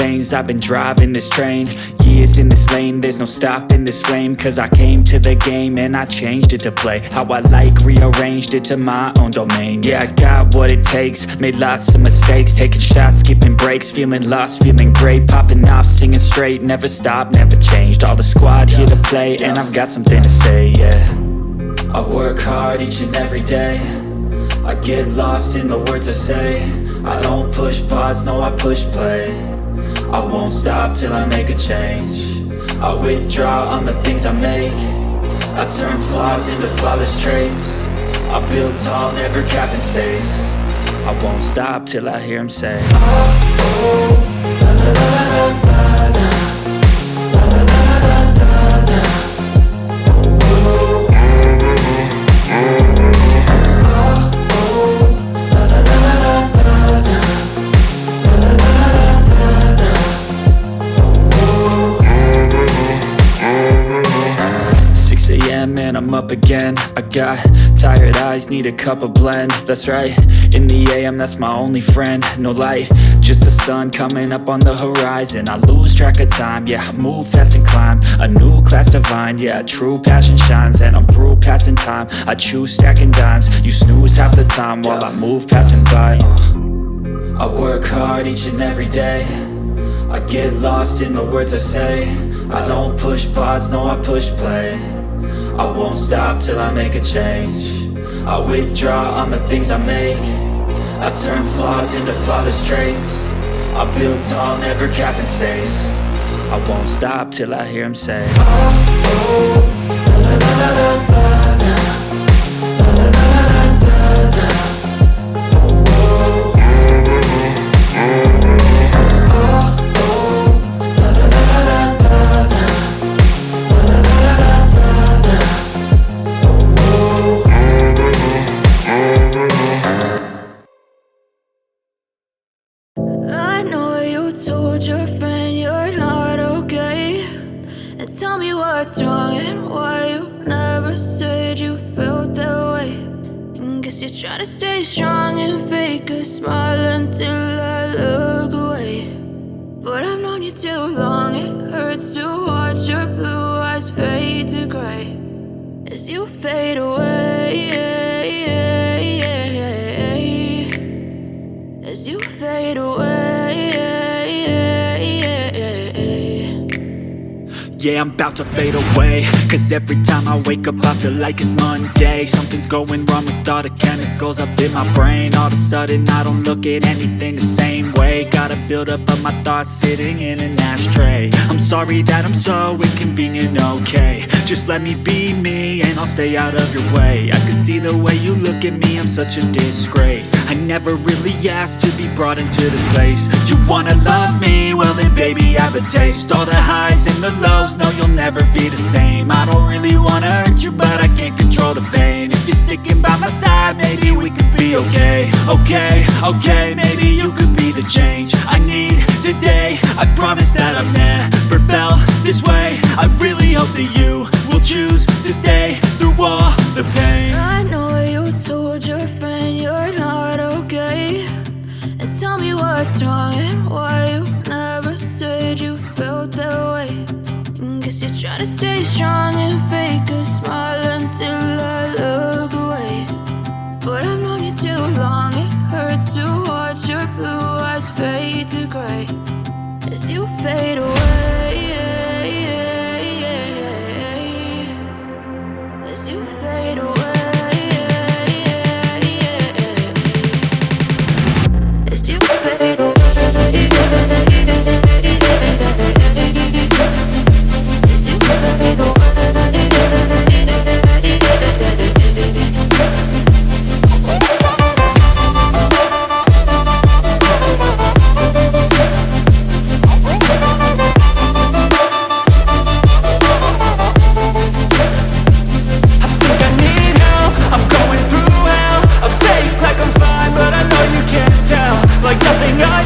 lanes, I've been driving this train. Years in this lane, there's no stopping this flame. Cause I came to the game and I changed it to play how I like, rearranged it to my own domain. Yeah, I got what it takes, made lots of mistakes, taking shots, skipping breaks, feeling lost, feeling great, popping off, singing straight, never stopped, never changed. All the squad here to play, and I've got something to say, yeah. I work hard each and every day, I get lost in the words I say. I don't push pause, no I push play. I won't stop till I make a change. I withdraw on the things I make. I turn flaws into flawless traits. I build tall, never capped in space. I won't stop till I hear him say, oh, oh, la la la la la la. And I'm up again. I got tired eyes, need a cup of blend. That's right, in the AM, that's my only friend. No light, just the sun coming up on the horizon. I lose track of time, yeah, I move fast and climb a new class divine, yeah, true passion shines. And I'm through passing time, I choose stacking dimes. You snooze half the time while I move passing by. I work hard each and every day, I get lost in the words I say. I don't push pause, no I push play. I won't stop till I make a change. I withdraw on the things I make. I turn flaws into flawless traits. I build tall, never capped in space. I won't stop till I hear him say, oh, oh, la la la la la la. What's wrong and why you never said you felt that way? And guess you're trying to stay strong and fake a smile until I look away. But I've known you too long, it hurts to watch your blue eyes fade to gray as you fade away, as you fade away. Yeah, I'm about to fade away, cause every time I wake up I feel like it's Monday. Something's going wrong with all the chemicals up in my brain. All of a sudden I don't look at anything the same way. Gotta build up of my thoughts sitting in an ashtray. I'm sorry that I'm so inconvenient, okay. Just let me be me and I'll stay out of your way. I can see the way you look at me, I'm such a disgrace. I never really asked to be brought into this place. You wanna love me? Well then baby I have a taste. All the highs and the lows, no you'll never be the same. I don't really wanna hurt you but I can't control the pain. If you're sticking by my side maybe we could be okay. Okay, maybe you could be the change I need today. I promise that I've never felt this way. I really hope that you will choose to stay through all the pain. I know you told your friend you're not okay, and tell me what's wrong and why you never said you felt that way. And guess you're trying to stay strong and fake a smile until I look away. But I've known you too long, it hurts to watch your blue eyes fade to gray as you fade away, as you fade away, as you fade away. Like nothing else.